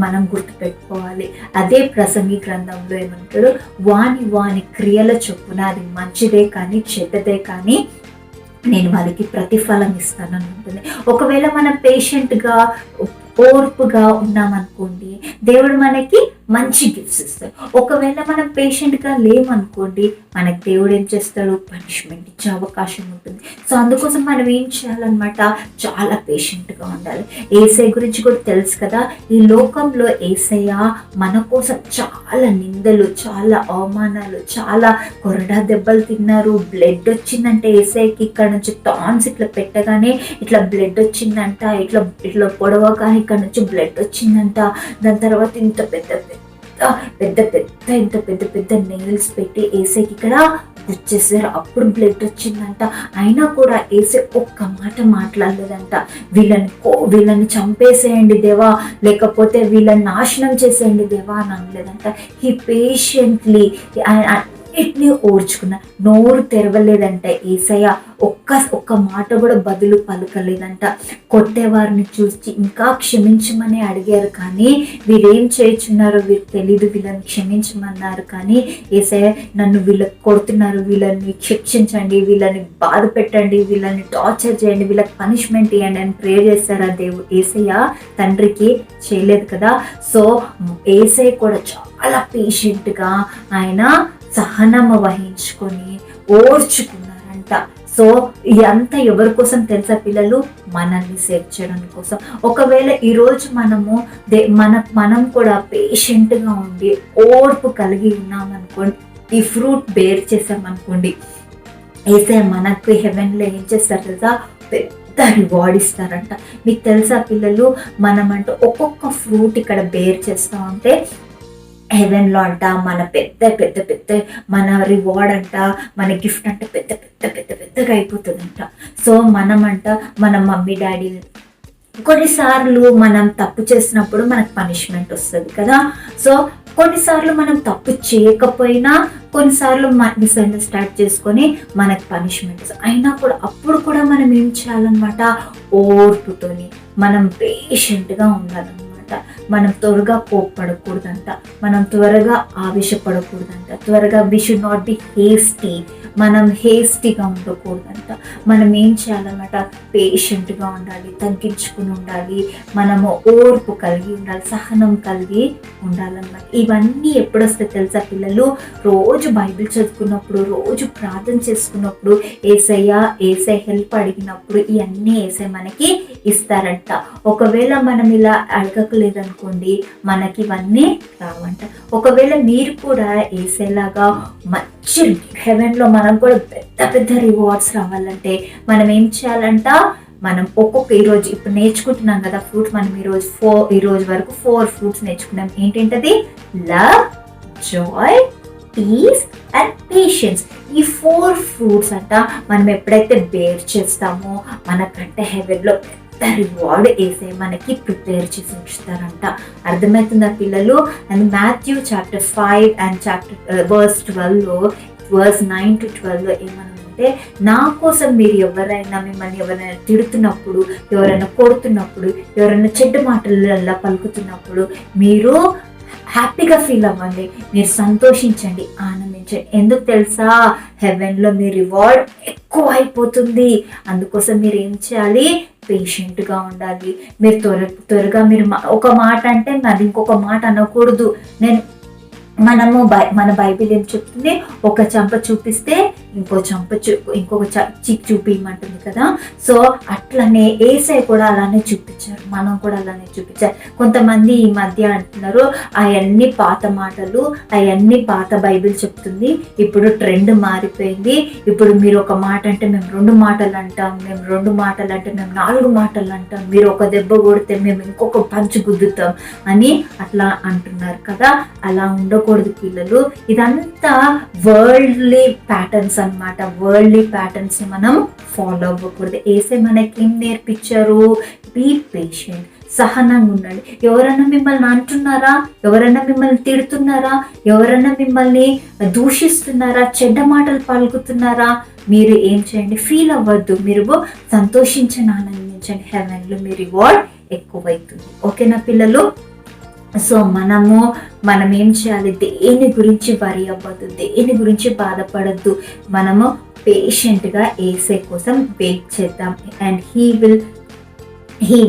మనం గుర్తుపెట్టుకోవాలి. అదే ప్రసంగి గ్రంథంలో ఏమంటాడు, వాని క్రియల చొప్పున అది మంచిదే కానీ చెడ్డదే కానీ నేను వాళ్ళకి ప్రతిఫలం ఇస్తానని ఉంటుంది. ఒకవేళ మనం పేషెంట్గా ఓర్పుగా ఉన్నామనుకోండి, దేవుడు మనకి మంచి గిఫ్ట్స్ ఇస్తాడు. ఒకవేళ మనం పేషెంట్గా లేమనుకోండి, మనకి దేవుడు ఏం చేస్తాడు, పనిష్మెంట్ ఇచ్చే అవకాశం ఉంటుంది. సో అందుకోసం మనం ఏం చేయాలన్నమాట, చాలా పేషెంట్గా ఉండాలి. యేసయ్య గురించి కూడా తెలుసు కదా, ఈ లోకంలో యేసయ్య మన కోసం చాలా నిందలు, చాలా అవమానాలు, చాలా కొరడా దెబ్బలు తిన్నారు. బ్లడ్ వచ్చిందంటే యేసయ్యకి ఇక్కడ నుంచి టాన్స్ ఇట్లా పెట్టగానే ఇట్లా బ్లడ్ వచ్చిందంట, ఇట్లా పొడవగానే ఇక్కడ నుంచి బ్లడ్ వచ్చిందంట. దాని తర్వాత ఇంత పెద్ద నెయిల్స్ పెట్టి యేసయ్యకి ఇక్కడ గుచ్చేసారు, అప్పుడు బ్లడ్ వచ్చిందంట. అయినా కూడా యేసయ్య ఒక్క మాట మాట్లాడలేదంట, వీళ్ళని చంపేసేయండి దేవా, లేకపోతే వీళ్ళని నాశనం చేసేయండి దేవా అని అనలేదంట. హీ పేషెంట్లీ అన్నిటినీ ఓర్చుకున్న, నోరు తెరవలేదంట యేసయ్య, ఒక్క మాట కూడా బదులు పలకలేదంట. కొట్టేవారిని చూసి ఇంకా క్షమించమని అడిగారు, కానీ వీరేం చేయుచున్నారో వీరికి తెలీదు, వీళ్ళని క్షమించమన్నారు. కానీ యేసయ్య నన్ను వీళ్ళకి కొడుతున్నారు, వీళ్ళని శిక్షించండి, వీళ్ళని బాధ పెట్టండి, వీళ్ళని టార్చర్ చేయండి, వీళ్ళకి పనిష్మెంట్ ఇవ్వండి అని ప్రేయర్ చేస్తారు. ఆ దేవుడు యేసయ్య తండ్రికి చేయలేదు కదా. సో యేసయ్య కూడా చాలా పేషెంట్గా ఆయన సహనము వహించుకొని ఓర్చుకున్నారంట. సో ఇదంతా ఎవరి కోసం తెలుసా పిల్లలు, మనల్ని సేవ్ చేయడం కోసం. ఒకవేళ ఈరోజు మనం కూడా పేషెంట్గా ఉండి ఓర్పు కలిగి ఉన్నామనుకోండి, ఈ ఫ్రూట్ బేర్ చేసామనుకోండి, యేసయ్య మనకు హెవెన్లో ఏం చేస్తారు తెలుసా, పెద్ద రివార్డ్ ఇస్తారంట. మీకు తెలుసా పిల్లలు, మనమంటూ ఒక్కొక్క ఫ్రూట్ ఇక్కడ బేర్ చేస్తూ ఉంటే హెవెన్లో అంట మన పెద్ద మన రివార్డ్ అంట, మన గిఫ్ట్ అంట పెద్దగా అయిపోతుందంట. సో మన మమ్మీ డాడీ కొన్నిసార్లు మనం తప్పు చేసినప్పుడు మనకు పనిష్మెంట్ వస్తుంది కదా. సో కొన్నిసార్లు మనం తప్పు చేయకపోయినా, కొన్నిసార్లు మిస్అండర్స్టాండ్ చేసుకొని మనకు పనిష్మెంట్ అయినా కూడా అప్పుడు కూడా మనం ఏం చేయాలన్నమాట, ఓర్పుతోని మనం పేషెంట్గా ఉండాలన్నమాట. మనం త్వరగా కోప్పడకూడదంట, మనం త్వరగా ఆవేశపడకూడదంట, త్వరగా we should not be hasty, మనం హేస్టీగా ఉండకూడదంట. మనం ఏం చేయాలన్నమాట, పేషెంట్గా ఉండాలి, తగ్గించుకుని ఉండాలి, మనము ఓర్పు కలిగి ఉండాలి, సహనం కలిగి ఉండాలన్నమాట. ఇవన్నీ ఎప్పుడు వస్తాయి తెలుసా పిల్లలు, రోజు బైబిల్ చదువుకున్నప్పుడు, రోజు ప్రార్థన చేసుకున్నప్పుడు, యేసయ్య హెల్ప్ అడిగినప్పుడు ఇవన్నీ యేసయ్య మనకి ఇస్తారంట. ఒకవేళ మనం ఇలా అడగలేదనుకోండి, మనకి ఇవన్నీ రావంట. ఒకవేళ మీరు కూడా యేసయ్యలాగా మంచి హెవెన్లో మనం కూడా పెద్ద రివార్డ్స్ రావాలంటే మనం ఏం చేయాలంట, మనం ఈరోజు ఇప్పుడు నేర్చుకుంటున్నాం కదా ఫ్రూట్స్, మనం ఈరోజు వరకు 4 ఫ్రూట్స్ నేర్చుకున్నాం. ఏంటంటది, love, joy, peace and patience. ఈ 4 ఫ్రూట్స్ అంట మనం ఎప్పుడైతే బేర్ చేస్తామో మనకంటే హెవెన్లో రివార్డ్ యేసయ్య మనకి ప్రిపేర్ చేసి ఉంచుతారంట. అర్థమవుతుందా పిల్లలు? And Matthew chapter 5 and verse 12లో verse 9 to 12 ఏమనుందంటే, ఏంటంటే, నా కోసం మీరు ఎవరైనా మిమ్మల్ని ఎవరైనా తిడుతున్నప్పుడు, ఎవరైనా కొడుతున్నప్పుడు, ఎవరైనా చెడ్డ మాటలల్లా పలుకుతున్నప్పుడు మీరు హ్యాపీగా ఫీల్ అవ్వండి, మీరు సంతోషించండి, ఆనందించండి. ఎందుకు తెలుసా? హెవెన్లో మీ రివార్డ్ ఎక్కువ అయిపోతుంది. అందుకోసం మీరు ఏం చేయాలి? పేషెంట్గా ఉండాలి. మీరు త్వరగా మీరు ఒక మాట అంటే మరి ఇంకొక మాట అనకూడదు. మన బైబిల్ ఏం చెప్తుంది? ఒక చెంప చూపిస్తే ఇంకొక చిక్ చూపించమంటుంది కదా. సో అట్లనే యేసయ్య కూడా అలానే చూపించారు, మనం కూడా అలానే చూపించారు. కొంతమంది ఈ మధ్య అంటున్నారు అవన్నీ పాత మాటలు, అవన్నీ పాత బైబిల్ చెప్తుంది, ఇప్పుడు ట్రెండ్ మారిపోయింది, ఇప్పుడు మీరు ఒక మాట అంటే మేము 2 మాటలు అంటాం, మేము 2 మాటలు అంటే మేము 4 మాటలు అంటాం, మీరు ఒక దెబ్బ కొడితే మేము ఇంకొక పంచు గుద్దుతాం అని అట్లా అంటున్నారు కదా. అలా ఉండకూడదు పిల్లలు. ఇదంతా వరల్డ్లీ ప్యాటర్న్స్ అన్నమాట. వరల్డ్లీ ప్యాటర్న్స్ ని మనం ఫాలో అవ్వకూడదు. యేసయ్య మనకి ఏం నేర్పించారు? బీ పేషెంట్, సహనంగా ఉండండి. ఎవరైనా మిమ్మల్ని అంటున్నారా, ఎవరైనా మిమ్మల్ని తిడుతున్నారా, ఎవరైనా మిమ్మల్ని దూషిస్తున్నారా, చెడ్డ మాటలు పలుకుతున్నారా, మీరు ఏం చేయండి? ఫీల్ అవ్వద్దు, మీరు సంతోషించండి, ఆనందించండి. హెవెన్లో మీ రివార్డ్ ఎక్కువైతుంది. ఓకేనా పిల్లలు? సో మనం ఏం చేయాలి? దేని గురించి వరి అవ్వద్దు, దేని గురించి బాధపడద్దు. మనము పేషెంట్గా యేసయ్య కోసం వెయిట్ చేద్దాం. And he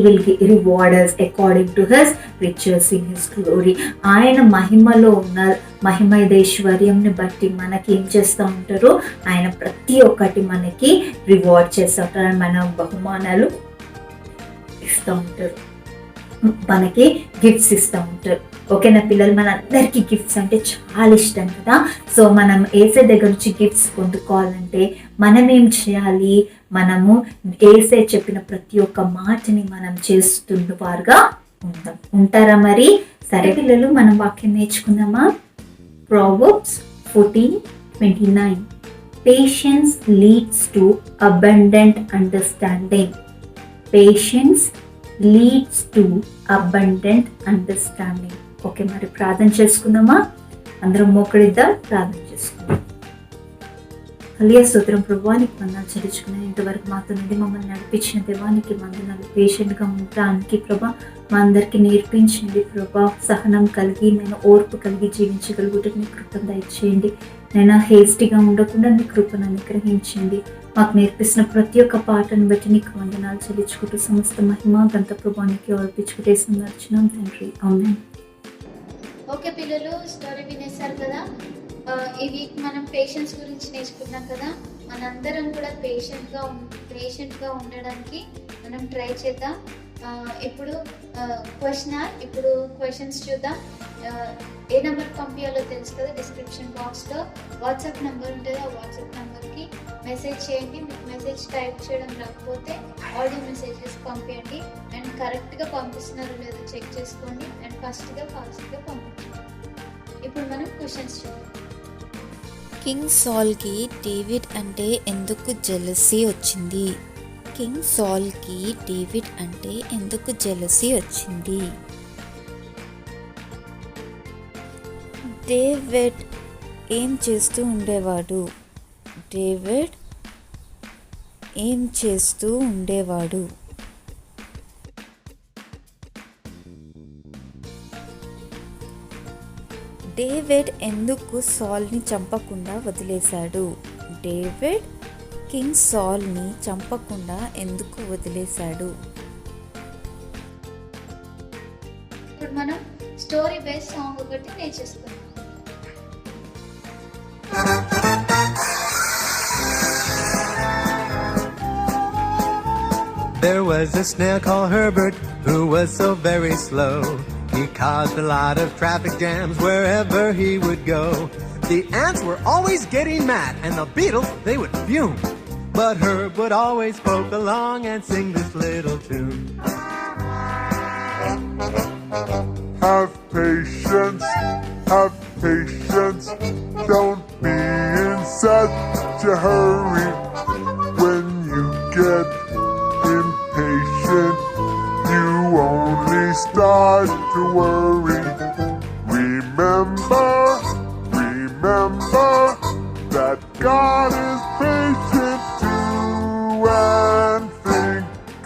will reward us according to his riches in his glory. ఆయన మహిమలో ఉన్న మహిమైదేశ్వర్యంని బట్టి మనకి ఏం చేస్తూ ఉంటారు? ఆయన ప్రతి ఒక్కటి మనకి రివార్డ్ చేస్తూ ఉంటారు, మన బహుమానాలు ఇస్తూ ఉంటారు, మనకి గిఫ్ట్స్ ఇస్తూ ఉంటారు. ఓకేనా పిల్లలు? మనందరికీ గిఫ్ట్స్ అంటే చాలా ఇష్టం కదా. సో మనం యేసయ్య దగ్గర నుంచి గిఫ్ట్స్ పొందుకోవాలంటే మనం ఏం చేయాలి? మనము యేసయ్య చెప్పిన ప్రతి ఒక్క మాటని మనం చేస్తున్నవారుగా ఉంటారా మరి? సరే పిల్లలు, మనం వాక్యం నేర్చుకుందామా? Proverbs 14:29. Patience leads to abundant understanding. Patience leads to abundant understanding. Okay, మరి ప్రార్థన చేసుకుందామా? అందరం మోకరిద్దాం, ప్రార్థన చేసుకుందాం. హల్లెలూయా, స్తోత్రం ప్రభువా, నీకు వందనాలు చెల్లించుకున్నాను. ఇంతవరకు మాతో నుండి మమ్మల్ని నడిపించిన దేవానికి వందనాలు. పేషెంట్గా ఉండడానికి ప్రభా మా అందరికీ నేర్పించండి ప్రభా. సహనం కలిగి, నేను ఓర్పు కలిగి జీవించగలుగుటకు నీ కృపను దయచేయండి. నేను హేస్టీగా ఉండకుండా నీ కృపను అనుగ్రహించండి. మాకు నేర్పిస్తున్న ప్రతి ఒక్క పాటను బట్టి నీకు వందనాలు చెల్లించుకుంటూ సమస్త మహిమ గంత ప్రభానికి అర్పించుకుంటే సందర్శనం తండ్రి. ఆమేన్. ఓకే పిల్లలు, స్టోరీ వినేశారు కదా. ఈ వీక్ మనం పేషెన్స్ గురించి నేర్చుకున్నాం కదా. మనందరం కూడా పేషెంట్గా ఉండడానికి మనం ట్రై చేద్దాం. ఇప్పుడు క్వశ్చన్స్ చూద్దాం. ఏ నెంబర్ పంపించాలో తెలుసు కదా. డిస్క్రిప్షన్ బాక్స్లో వాట్సాప్ నెంబర్ ఉంటుంది. ఆ వాట్సాప్ నెంబర్కి మెసేజ్ చేయండి. మీకు మెసేజ్ టైప్ చేయడం రాకపోతే ఆడియో మెసేజెస్ పంపించండి. అండ్ కరెక్ట్గా పంపిస్తున్నారో లేదో చెక్ చేసుకోండి. అండ్ ఫాస్ట్గా పంపించండి. ఇప్పుడు మనం క్వశ్చన్స్ చూద్దాం. కింగ్ సాల్కి డేవిడ్ అంటే ఎందుకు జెలసీ వచ్చింది? కింగ్ సాల్కి డేవిడ్ అంటే ఎందుకు జెలసీ వచ్చింది? డేవిడ్ ఏం చేస్తూ ఉండేవాడు? డేవిడ్ ఏం చేస్తూ ఉండేవాడు? డేవిడ్ ఎందుకు సాల్ని చంపకుండా వదిలేశాడు? డేవిడ్ కింగ్ సాల్ని చంపకుండా ఎందుకు వదిలేశాడు? ఇప్పుడు మనం స్టోరీ బేస్డ్ సాంగ్ ఒకటి నేర్చేసుకుందాం. There was a snail called Herbert who was so very slow. He caused a lot of traffic jams wherever he would go. The ants were always getting mad and the beetles, they would fume. But Herb would always poke along and sing this little tune. Have patience, don't be in such a hurry. When you get impatient, you only start to worry. Remember that God is patient.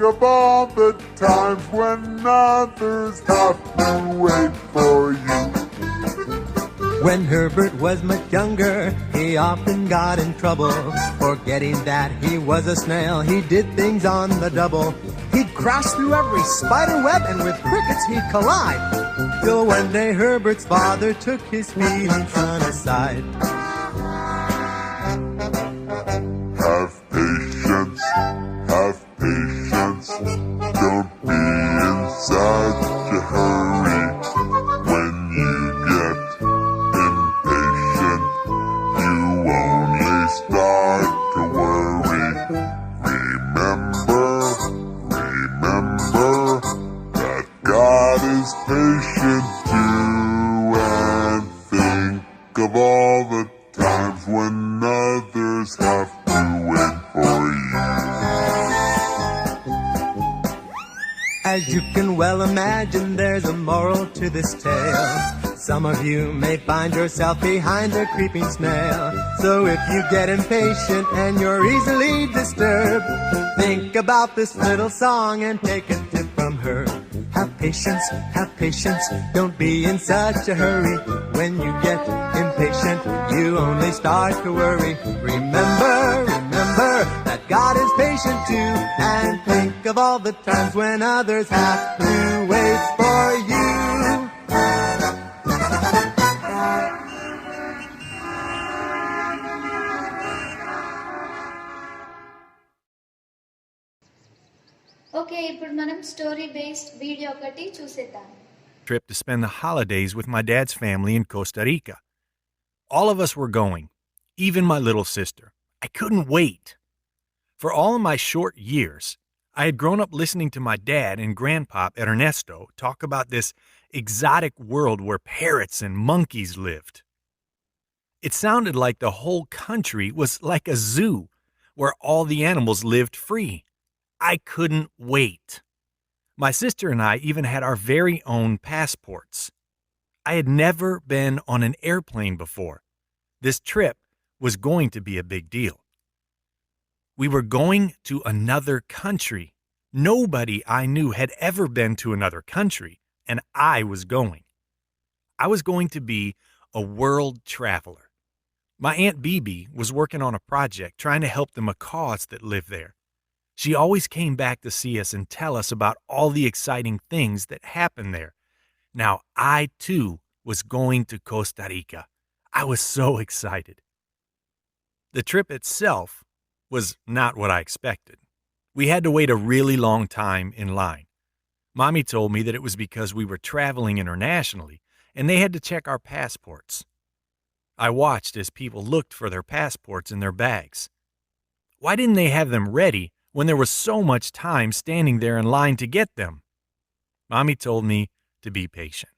of all the times when others have to wait for you. When Herbert was much younger, he often got in trouble. Forgetting that he was a snail, he did things on the double. He'd crash through every spider web, and with crickets he'd collide. Till one day Herbert's father took his feeling son aside. Have patience, don't be in such a hurry. When you get impatient, you only start to worry. Remember that God is patient too, and think of all the times when others have to wait for you. As you can well imagine, there's a moral to this tale. Some of you may find yourself behind a creeping snail. So if you get impatient and you're easily disturbed, think about this little song and take a tip from her. Have patience, don't be in such a hurry. When you get impatient, you only start to worry. Remember that God is patient too, and think of all the times when others have to wait for you. Okay, ఇప్పుడు మనం స్టోరీ బేస్డ్ వీడియో ఒకటి చూసేద్దాం. Trip to spend the holidays with my dad's family in Costa Rica. All of us were going, even my little sister. I couldn't wait. For all of my short years, I had grown up listening to my dad and grandpop Ernesto talk about this exotic world where parrots and monkeys lived. It sounded like the whole country was like a zoo where all the animals lived free. I couldn't wait. My sister and I even had our very own passports. I had never been on an airplane before. This trip was going to be a big deal. We were going to another country. Nobody I knew had ever been to another country, and I was going. I was going to be a world traveler. My Aunt Bibi was working on a project trying to help the macaws that live there. She always came back to see us and tell us about all the exciting things that happened there. Now I, too, was going to Costa Rica. I was so excited. The trip itself was not what I expected. We had to wait a really long time in line. Mommy told me that it was because we were traveling internationally and they had to check our passports. I watched as people looked for their passports in their bags. Why didn't they have them ready when there was so much time standing there in line to get them? Mommy told me to be patient.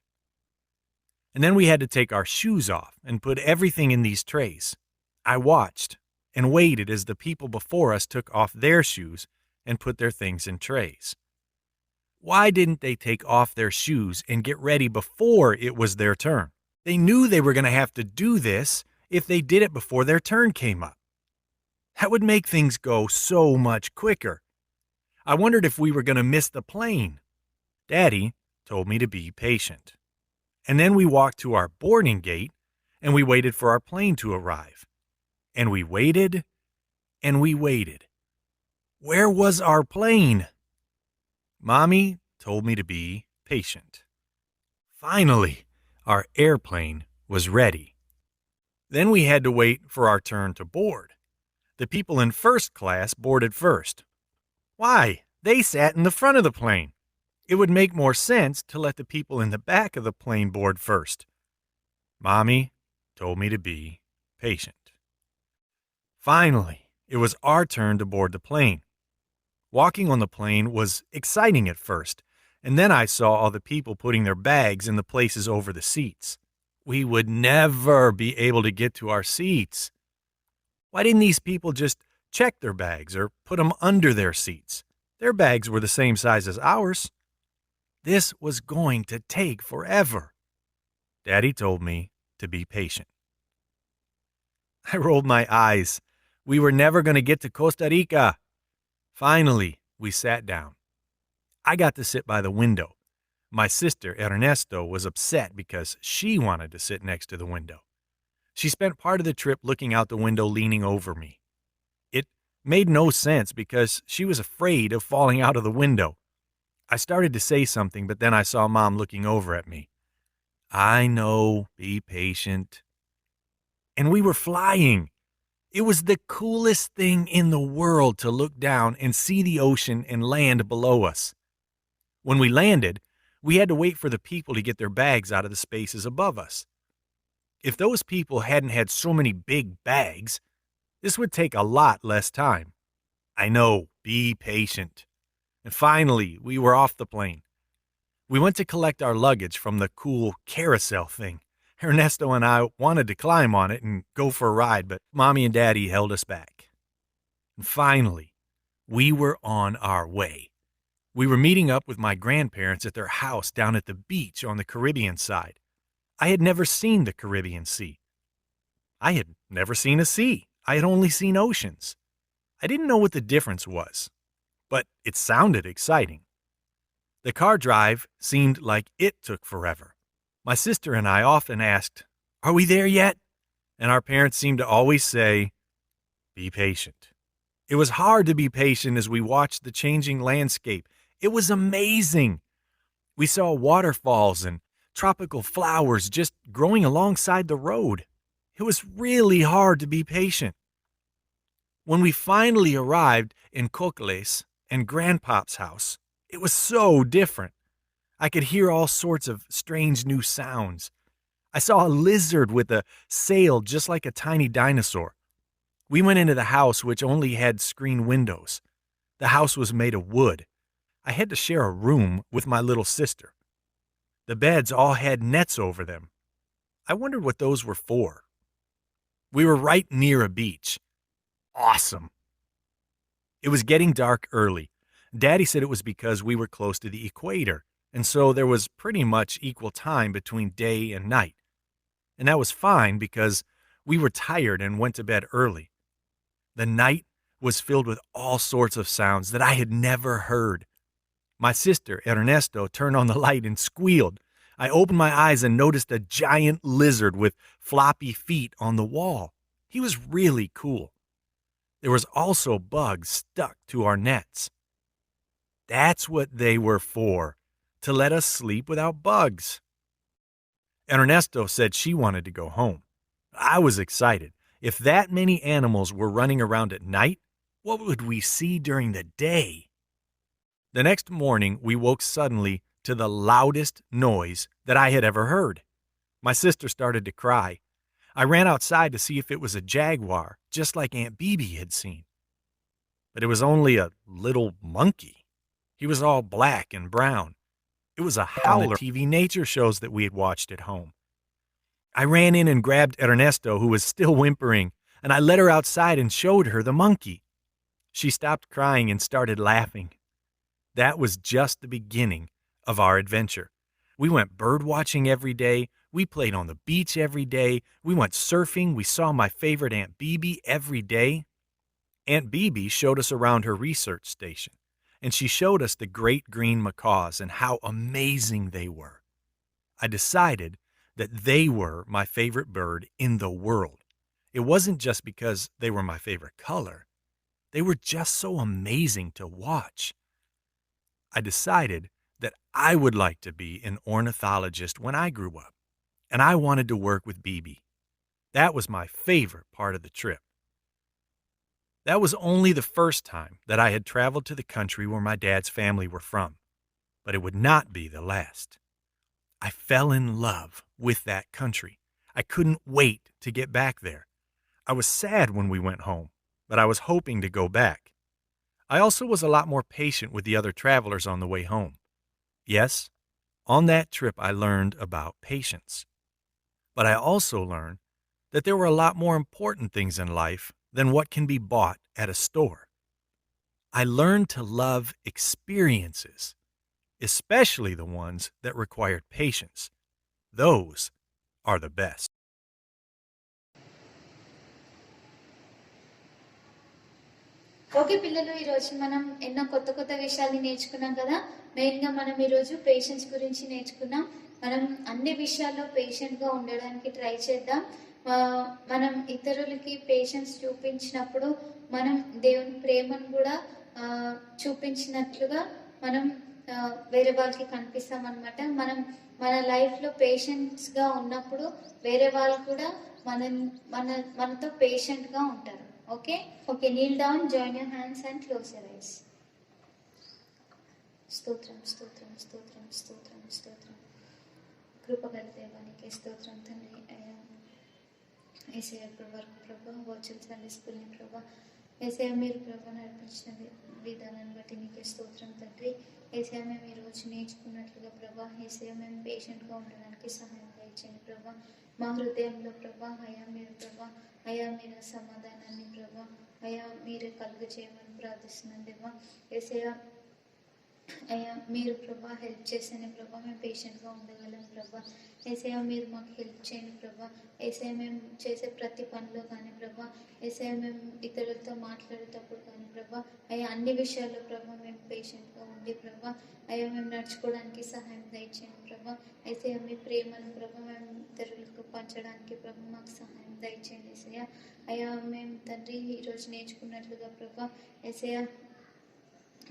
And then we had to take our shoes off and put everything in these trays. I watched and waited as the people before us took off their shoes and put their things in trays. Why didn't they take off their shoes and get ready before it was their turn? They knew they were going to have to do this if they did it before their turn came up. That would make things go so much quicker. I wondered if we were going to miss the plane. Daddy told me to be patient. And then we walked to our boarding gate and we waited for our plane to arrive. And we waited and we waited. Where was our plane? Mommy told me to be patient. Finally, our airplane was ready. Then we had to wait for our turn to board. The people in first class boarded first. Why? They sat in the front of the plane. It would make more sense to let the people in the back of the plane board first. Mommy told me to be patient. Finally, it was our turn to board the plane. Walking on the plane was exciting at first, and then I saw all the people putting their bags in the places over the seats. We would never be able to get to our seats. Why didn't these people just check their bags or put them under their seats? Their bags were the same size as ours. This was going to take forever. Daddy told me to be patient. I rolled my eyes. We were never going to get to Costa Rica. Finally, we sat down. I got to sit by the window. My sister, Ernesto, was upset because she wanted to sit next to the window. She spent part of the trip looking out the window, leaning over me. It made no sense because she was afraid of falling out of the window. I started to say something, but then I saw Mom looking over at me. I know, be patient. And we were flying. It was the coolest thing in the world to look down and see the ocean and land below us. When we landed, we had to wait for the people to get their bags out of the spaces above us. If those people hadn't had so many big bags, this would take a lot less time. I know, be patient. And finally, we were off the plane. We went to collect our luggage from the cool carousel thing. Ernesto and I wanted to climb on it and go for a ride, but Mommy and Daddy held us back. And finally, we were on our way. We were meeting up with my grandparents at their house down at the beach on the Caribbean side. I had never seen the Caribbean Sea. I had never seen a sea. I had only seen oceans. I didn't know what the difference was, but it sounded exciting. The car drive seemed like it took forever. My sister and I often asked, "Are we there yet?" And our parents seemed to always say, "Be patient." It was hard to be patient as we watched the changing landscape. It was amazing. We saw waterfalls and tropical flowers just growing alongside the road. It was really hard to be patient. When we finally arrived in Cocles and Grandpop's house, it was so different. I could hear all sorts of strange new sounds. I saw a lizard with a sail just like a tiny dinosaur. We went into the house, which only had screen windows. The house was made of wood. I had to share a room with my little sister. The beds all had nets over them. I wondered what those were for. We were right near a beach. Awesome. It was getting dark early. Daddy said it was because we were close to the equator, and so there was pretty much equal time between day and night. And that was fine because we were tired and went to bed early. The night was filled with all sorts of sounds that I had never heard. My sister, Ernesto, turned on the light and squealed. I opened my eyes and noticed a giant lizard with floppy feet on the wall. He was really cool. There was also bugs stuck to our nets. That's what they were for, to let us sleep without bugs. Ernesto said she wanted to go home. I was excited. If that many animals were running around at night, what would we see during the day? The next morning, we woke suddenly to the loudest noise that I had ever heard. My sister started to cry. I ran outside to see if it was a jaguar, just like Aunt Bibi had seen. But it was only a little monkey. He was all black and brown. It was a howler. TV nature shows that we had watched at home. I ran in and grabbed Ernesto, who was still whimpering, and I led her outside and showed her the monkey. She stopped crying and started laughing. That was just the beginning of our adventure. We went bird watching every day. We played on the beach every day. We went surfing. We saw my favorite Aunt Bibi every day. Aunt Bibi showed us around her research station, and she showed us the great green macaws and how amazing they were. I decided that they were my favorite bird in the world. It wasn't just because they were my favorite color. They were just so amazing to watch. I decided that I would like to be an ornithologist when I grew up, and I wanted to work with Bibi. That was my favorite part of the trip. That was only the first time that I had traveled to the country where my dad's family were from, but it would not be the last. I fell in love with that country. I couldn't wait to get back there. I was sad when we went home, but I was hoping to go back. I also was a lot more patient with the other travelers on the way home. Yes, on that trip I learned about patience. But I also learned that there were a lot more important things in life than what can be bought at a store. I learned to love experiences, especially the ones that required patience. Those are the best. Okay పిల్లలు, ఈరోజు మనం ఎన్నో కొత్త కొత్త విషయాలు నేర్చుకున్నాం కదా. మెయిన్గా మనం ఈరోజు పేషెన్స్ గురించి నేర్చుకున్నాం. మనం అన్ని విషయాల్లో పేషెంట్గా ఉండడానికి ట్రై చేద్దాం. మనం ఇతరులకి పేషెన్స్ చూపించినప్పుడు మనం దేవుని ప్రేమను కూడా చూపించినట్లుగా మనం వేరే వాళ్ళకి కనిపిస్తాం అనమాట. మనం మన లైఫ్లో పేషెన్స్గా ఉన్నప్పుడు వేరే వాళ్ళు కూడా మనతో పేషెంట్గా ఉంటారు. Okay, kneel down, join your hands and close your eyes. స్తోత్రం స్తోత్రం స్తోత్రం స్తోత్రం స్తోత్రం. కృపగల దేవానికి స్తోత్రం తండ్రి. యేసయ్య ప్రభా వర్చువల్ సండే స్కూల్ని ప్రభా యేసయ్య మీరు ప్రభా నడిపించిన విధానాన్ని బట్టి నీకే స్తోత్రం తండ్రి. యేసయ్య మేము ఈరోజు నేర్చుకున్నట్లుగా ప్రభా యేసయ్య మేము పేషెంట్గా ఉండడానికి సహాయం దయచేయండి ప్రభా. మా హృదయంలో ప్రభా మీరు ప్రభా మీరు సమాధానాన్ని ప్రభా మీరే కలుగు చేయమని ప్రార్థిస్తున్నాను దేవా. యేసయ్య మీరు ప్రభా హెల్ప్ చేస్తేనే ప్రభా మేము పేషెంట్గా ఉండగలం ప్రభా. యేసయ్య మీరు మాకు హెల్ప్ చేయండి ప్రభా. యేసయ్య మేము చేసే ప్రతి పనిలో కానీ ప్రభా యేసయ్య మేము ఇతరులతో మాట్లాడేటప్పుడు కానీ ప్రభా అన్ని విషయాల్లో ప్రభా మేము పేషెంట్గా ఉండి ప్రభా మేము నడుచుకోవడానికి సహాయం దయచేయండి ప్రభా. యేసయ్య మీ ప్రేమను ప్రభా మేము ఇతరులకు పంచడానికి ప్రభా మాకు సహాయం దయచేయండి యేసయ్య. మేము తండ్రి ఈరోజు నేర్చుకున్నట్లుగా ప్రభా యేసయ్య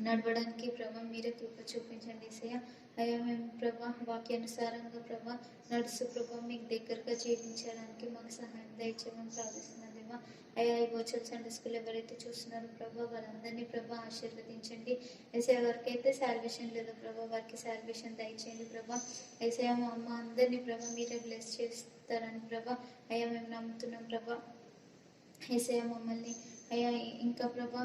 నడవడానికి ప్రభా మీరే కృప చూపించండి యేసయ్య. మేము ప్రభా వాక్యానుసారంగా ప్రభా నడుస్తూ ప్రభా మీకు దగ్గరగా జీవించడానికి మాకు సహాయం దయచేయమని ప్రార్థిస్తున్నాను దేవా. ఈ వర్చువల్ సండే స్కూల్ ఎవరైతే చూస్తున్నారో ప్రభా వాళ్ళందరినీ ప్రభా ఆశీర్వదించండి యేసయ్య. ఎవరికైతే సాల్వేషన్ లేదో ప్రభా వారికి సాల్వేషన్ దయచేయండి ప్రభా. యేసయ్య మా అమ్మ అందరినీ ప్రభా మీరే బ్లెస్ చేస్తారని ప్రభా మేము నమ్ముతున్నాం ప్రభా. యేసయ్య మమ్మల్ని ఇంకా ప్రభా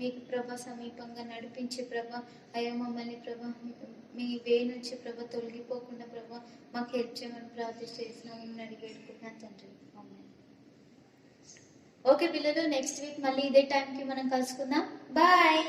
మీకు ప్రభా సమీపంగా నడిపించి ప్రభా మమ్మల్ని ప్రభా మీ వే నుంచి ప్రభా తొలగిపోకుండా ప్రభా మాకు హెల్ప్ చేయమని ప్రార్థిస్తున్నామని అడిగి పెట్టుకుంటున్నాను తండ్రి. ఓకే పిల్లలు, నెక్స్ట్ వీక్ మళ్ళీ ఇదే టైంకి మనం కలుసుకుందాం. బాయ్.